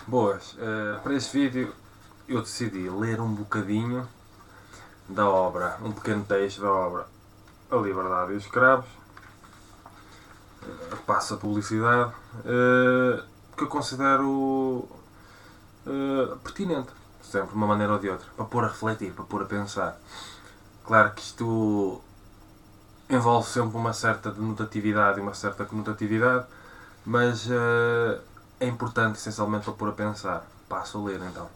Boas, para este vídeo eu decidi ler um bocadinho da obra, um pequeno texto da obra A Liberdade e os Escravos, passa publicidade, que eu considero pertinente, sempre de uma maneira ou de outra, para pôr a refletir, para pôr a pensar. Claro que isto envolve sempre uma certa denotatividade e uma certa conotatividade, mas é importante essencialmente para pôr a pensar. Passo a ler então.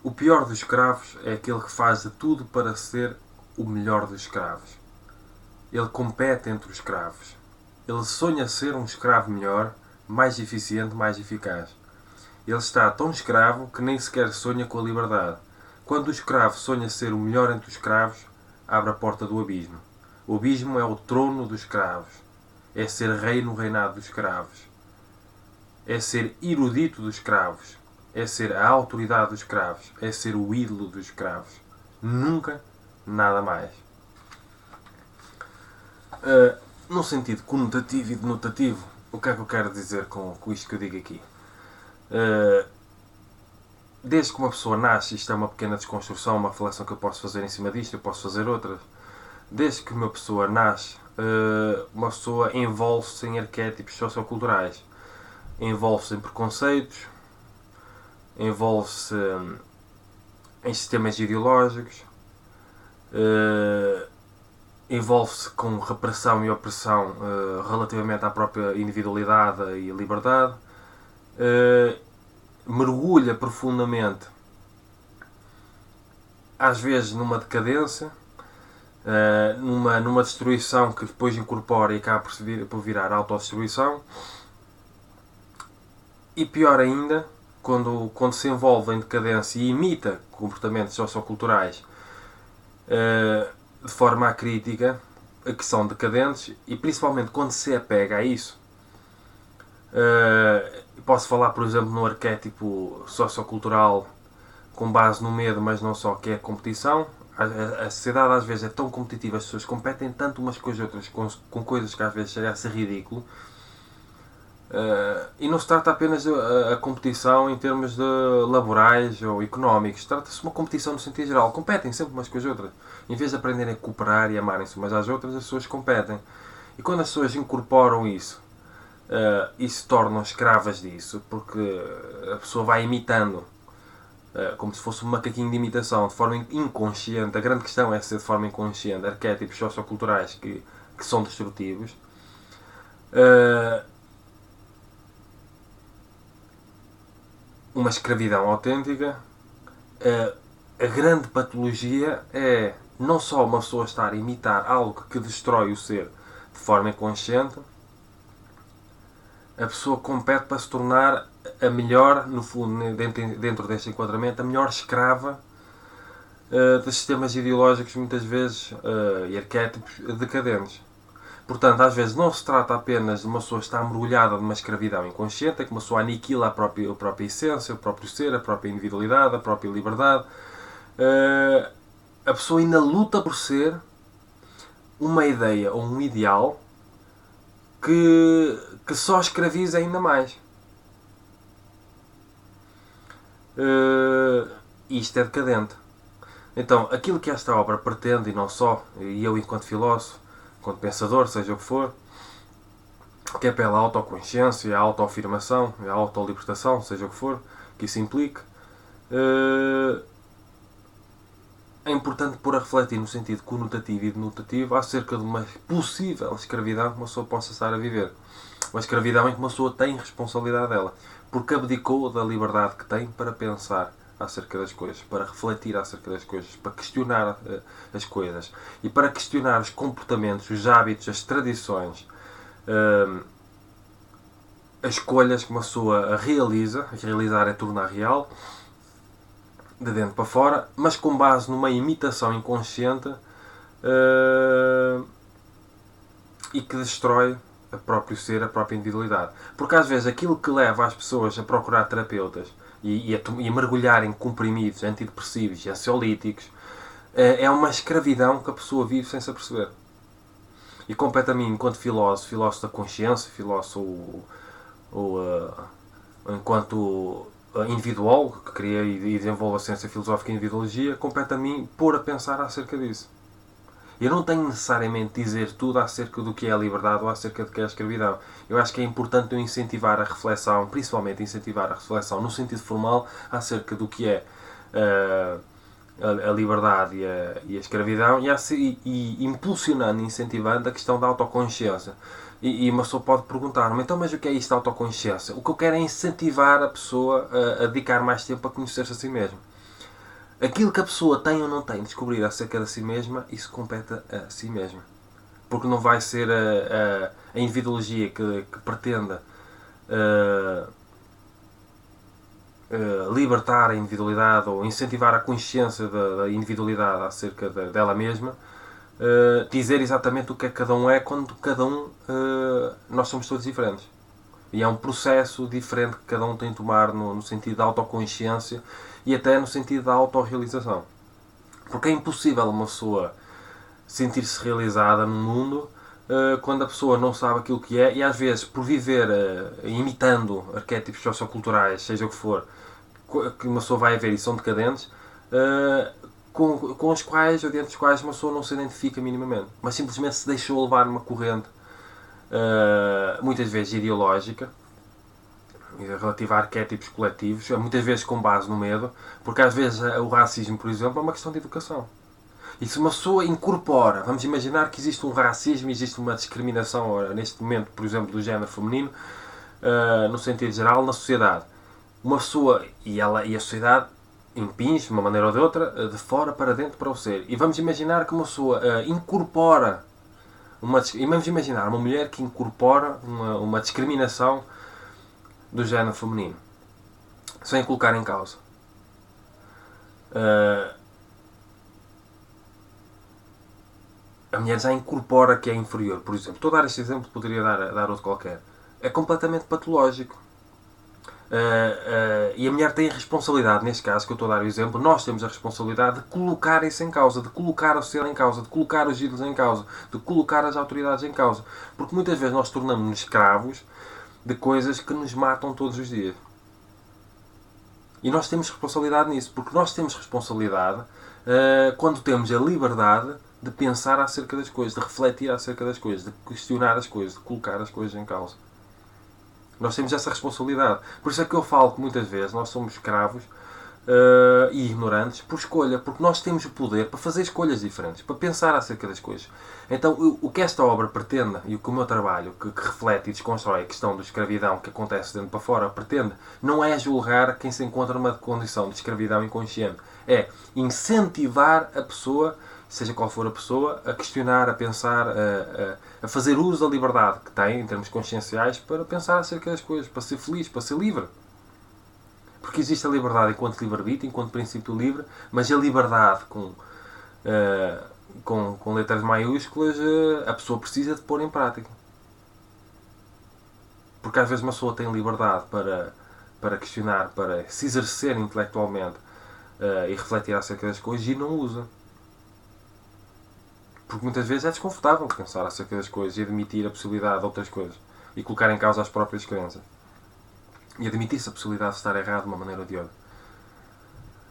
O pior dos escravos é aquele que faz de tudo para ser o melhor dos escravos. Ele compete entre os escravos. Ele sonha ser um escravo melhor, mais eficiente, mais eficaz. Ele está tão escravo que nem sequer sonha com a liberdade. Quando o escravo sonha ser o melhor entre os escravos, abre a porta do abismo. O abismo é o trono dos escravos. É ser rei no reinado dos escravos. É ser erudito dos escravos. É ser a autoridade dos escravos. É ser o ídolo dos escravos. Nunca nada mais. Num sentido conotativo e denotativo, o que é que eu quero dizer com isto que eu digo aqui? Desde que uma pessoa nasce, isto é uma pequena desconstrução, uma reflexão que eu posso fazer em cima disto, eu posso fazer outras. Desde que uma pessoa nasce, uma pessoa envolve-se em arquétipos socioculturais. Envolve-se em preconceitos, envolve-se em sistemas ideológicos, envolve-se com repressão e opressão relativamente à própria individualidade e liberdade, mergulha profundamente, às vezes numa decadência, numa destruição que depois incorpora e acaba por virar autodestruição, e pior ainda, quando se envolve em decadência e imita comportamentos socioculturais de forma acrítica, que são decadentes, e principalmente quando se apega a isso. Posso falar, por exemplo, no arquétipo sociocultural com base no medo, mas não só, que é a competição. A sociedade às vezes é tão competitiva, as pessoas competem tanto umas com as outras, com coisas que às vezes chega a ser ridículo. E não se trata apenas a competição em termos de laborais ou económicos, trata-se de uma competição no sentido geral. Competem sempre umas com as outras. Em vez de aprenderem a cooperar e amarem-se umas às outras, as pessoas competem. E quando as pessoas incorporam isso e se tornam escravas disso, porque a pessoa vai imitando, como se fosse um macaquinho de imitação, de forma inconsciente. A grande questão é ser de forma inconsciente, arquétipos socioculturais que são destrutivos. Uma escravidão autêntica. A grande patologia é não só uma pessoa estar a imitar algo que destrói o ser de forma inconsciente, a pessoa compete para se tornar a melhor, no fundo, dentro deste enquadramento, a melhor escrava de sistemas ideológicos, muitas vezes, e arquétipos decadentes. Portanto, às vezes não se trata apenas de uma pessoa estar mergulhada numa escravidão inconsciente, é que uma pessoa aniquila a própria essência, o próprio ser, a própria individualidade, a própria liberdade. A pessoa ainda luta por ser uma ideia ou um ideal que só escraviza ainda mais. Isto é decadente. Então, aquilo que esta obra pretende, e não só, e eu enquanto filósofo, enquanto pensador, seja o que for, que é pela autoconsciência, a autoafirmação, a autolibertação, seja o que for, que isso implique, é importante pôr a refletir no sentido conotativo e denotativo acerca de uma possível escravidão que uma pessoa possa estar a viver. Uma escravidão em que uma pessoa tem responsabilidade dela, porque abdicou da liberdade que tem para pensar acerca das coisas, para refletir acerca das coisas, para questionar as coisas e para questionar os comportamentos, os hábitos, as tradições, as escolhas que uma pessoa realiza. Realizar é tornar real, de dentro para fora, mas com base numa imitação inconsciente e que destrói o próprio ser, a própria individualidade. Porque às vezes aquilo que leva as pessoas a procurar terapeutas e a mergulhar em comprimidos antidepressivos e ansiolíticos é uma escravidão que a pessoa vive sem se aperceber. E compete a mim, enquanto filósofo da consciência, filósofo ou enquanto individual, que cria e desenvolve a ciência filosófica e a individuologia, compete a mim pôr a pensar acerca disso. Eu não tenho necessariamente dizer tudo acerca do que é a liberdade ou acerca do que é a escravidão. Eu acho que é importante eu incentivar a reflexão, principalmente incentivar a reflexão no sentido formal, acerca do que é a liberdade e a escravidão e impulsionando e incentivando a questão da autoconsciência. E uma pessoa pode perguntar-me, então, mas o que é isto da autoconsciência? O que eu quero é incentivar a pessoa a dedicar mais tempo a conhecer-se a si mesma. Aquilo que a pessoa tem ou não tem de descobrir acerca de si mesma, isso compete a si mesma. Porque não vai ser a individuologia que pretenda libertar a individualidade ou incentivar a consciência da individualidade acerca dela mesma, dizer exatamente o que é que cada um é, quando cada um, nós somos todos diferentes. E é um processo diferente que cada um tem de tomar no sentido da autoconsciência e até no sentido da autorrealização. Porque é impossível uma pessoa sentir-se realizada no mundo quando a pessoa não sabe aquilo que é e às vezes por viver imitando arquétipos socioculturais, seja o que for, que uma pessoa vai ver e são decadentes, com os quais, ou dentro dos quais uma pessoa não se identifica minimamente, mas simplesmente se deixou levar numa corrente muitas vezes ideológica, relativa a arquétipos coletivos, muitas vezes com base no medo, porque às vezes o racismo, por exemplo, é uma questão de educação. E se uma pessoa incorpora, vamos imaginar que existe um racismo, existe uma discriminação, neste momento, por exemplo, do género feminino, no sentido geral, na sociedade. Uma pessoa, e a sociedade impinge, de uma maneira ou de outra, de fora para dentro para o ser. E vamos imaginar que uma pessoa incorpora, e vamos imaginar uma mulher que incorpora uma discriminação do género feminino, sem colocar em causa. A mulher já incorpora que é inferior, por exemplo. Estou a dar este exemplo, poderia dar outro qualquer. É completamente patológico. E a mulher tem a responsabilidade, neste caso que eu estou a dar o exemplo, nós temos a responsabilidade de colocar isso em causa, de colocar o ser em causa, de colocar os ídolos em causa, de colocar as autoridades em causa. Porque muitas vezes nós tornamos-nos escravos de coisas que nos matam todos os dias. E nós temos responsabilidade nisso, porque nós temos responsabilidade quando temos a liberdade de pensar acerca das coisas, de refletir acerca das coisas, de questionar as coisas, de colocar as coisas em causa. Nós temos essa responsabilidade. Por isso é que eu falo que muitas vezes nós somos escravos e ignorantes por escolha, porque nós temos o poder para fazer escolhas diferentes, para pensar acerca das coisas. Então, o que esta obra pretende, e o que o meu trabalho, que reflete e desconstrói a questão da escravidão que acontece dentro para fora, pretende, não é julgar quem se encontra numa condição de escravidão inconsciente. É incentivar a pessoa, seja qual for a pessoa, a questionar, a pensar, a fazer uso da liberdade que tem, em termos conscienciais, para pensar acerca das coisas, para ser feliz, para ser livre. Porque existe a liberdade enquanto livre-arbítrio, enquanto princípio livre, mas a liberdade com letras maiúsculas, a pessoa precisa de pôr em prática. Porque às vezes uma pessoa tem liberdade para questionar, para se exercer intelectualmente e refletir acerca das coisas e não usa. Porque muitas vezes é desconfortável pensar acerca das coisas e admitir a possibilidade de outras coisas e colocar em causa as próprias crenças. E admitir-se a possibilidade de estar errado de uma maneira ou de outra.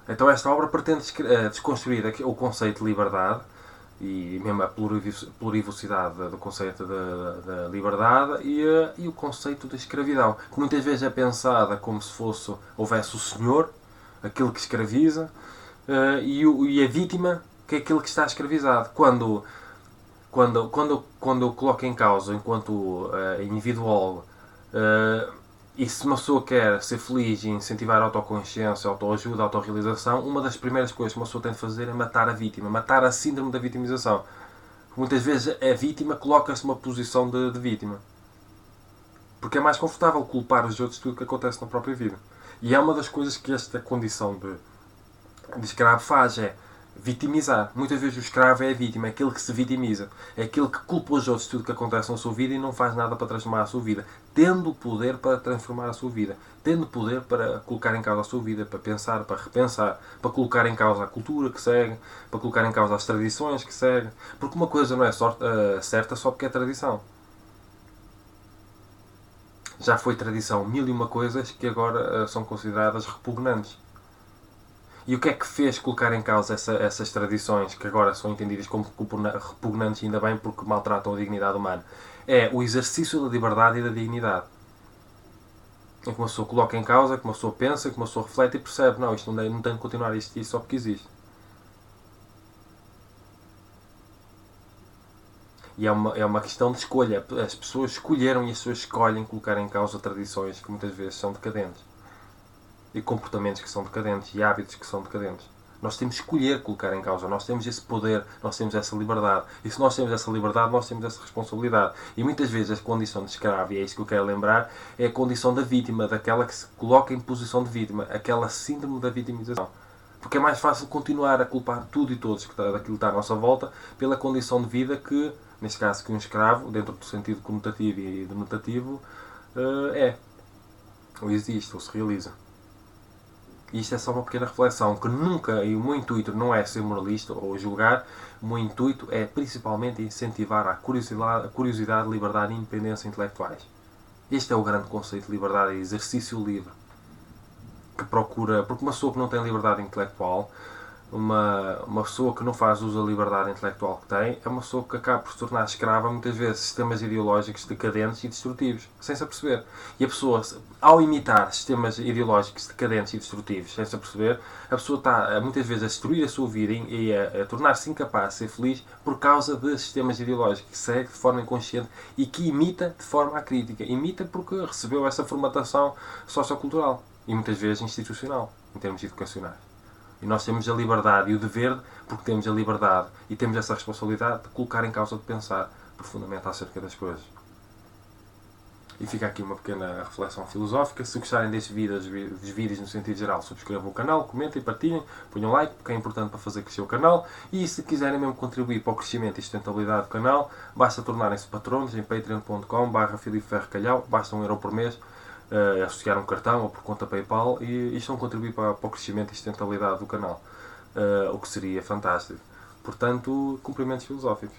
Então esta obra pretende desconstruir o conceito de liberdade e mesmo a plurivocidade do conceito da liberdade e o conceito de escravidão, que muitas vezes é pensada como se houvesse o senhor, aquele que escraviza, e a vítima, que é aquele que está escravizado. Quando eu coloco em causa, enquanto individual, e se uma pessoa quer ser feliz e incentivar a autoconsciência, a autoajuda, a autorrealização, uma das primeiras coisas que uma pessoa tem de fazer é matar a vítima, matar a síndrome da vitimização. Muitas vezes a vítima coloca-se numa posição de vítima. Porque é mais confortável culpar os outros de tudo o que acontece na própria vida. E é uma das coisas que esta condição de escravo faz, é vitimizar. Muitas vezes o escravo é a vítima, é aquele que se vitimiza. É aquele que culpa os outros de tudo o que acontece na sua vida e não faz nada para transformar a sua vida. Tendo o poder para transformar a sua vida. Tendo o poder para colocar em causa a sua vida, para pensar, para repensar, para colocar em causa a cultura que segue, para colocar em causa as tradições que segue. Porque uma coisa não é certa só porque é tradição. Já foi tradição mil e uma coisas que agora são consideradas repugnantes. E o que é que fez colocar em causa essas tradições, que agora são entendidas como repugnantes, ainda bem porque maltratam a dignidade humana? É o exercício da liberdade e da dignidade. Em que uma pessoa coloca em causa, que uma pessoa pensa, que uma pessoa reflete e percebe, não, isto não tem de continuar a existir só porque existe. E é uma questão de escolha. As pessoas escolheram e as pessoas escolhem colocar em causa tradições que muitas vezes são decadentes. E comportamentos que são decadentes e hábitos que são decadentes. Nós temos que escolher colocar em causa. Nós temos esse poder, nós temos essa liberdade. E se nós temos essa liberdade, nós temos essa responsabilidade. E muitas vezes a condição de escravo, e é isso que eu quero lembrar, é a condição da vítima, daquela que se coloca em posição de vítima, aquela síndrome da vitimização. Porque é mais fácil continuar a culpar tudo e todos daquilo que está à nossa volta pela condição de vida que, neste caso, que um escravo, dentro do sentido conotativo e denotativo, é. Ou existe, ou se realiza. E isto é só uma pequena reflexão, que nunca, e o meu intuito não é ser moralista ou julgar, o meu intuito é principalmente incentivar a curiosidade, liberdade e independência intelectuais. Este é o grande conceito de liberdade e exercício livre. Que procura, porque uma pessoa que não tem liberdade intelectual, uma pessoa que não faz uso da liberdade intelectual que tem, é uma pessoa que acaba por se tornar escrava, muitas vezes, de sistemas ideológicos decadentes e destrutivos, sem se aperceber. E a pessoa, ao imitar sistemas ideológicos decadentes e destrutivos, sem se aperceber, a pessoa está, muitas vezes, a destruir a sua vida e a tornar-se incapaz de ser feliz por causa de sistemas ideológicos que segue de forma inconsciente e que imita de forma acrítica. Imita porque recebeu essa formatação sociocultural e, muitas vezes, institucional, em termos educacionais. E nós temos a liberdade e o dever, porque temos a liberdade e temos essa responsabilidade de colocar em causa, de pensar profundamente acerca das coisas. E fica aqui uma pequena reflexão filosófica. Se gostarem destes vídeos no sentido geral, subscrevam o canal, comentem, partilhem, ponham like, porque é importante para fazer crescer o canal. E se quiserem mesmo contribuir para o crescimento e sustentabilidade do canal, basta tornarem-se patronos em patreon.com/FilipeFerreCalhau, basta €1 por mês, associar um cartão ou por conta PayPal e isto vão contribuir para o crescimento e sustentabilidade do canal, o que seria fantástico. Portanto, cumprimentos filosóficos.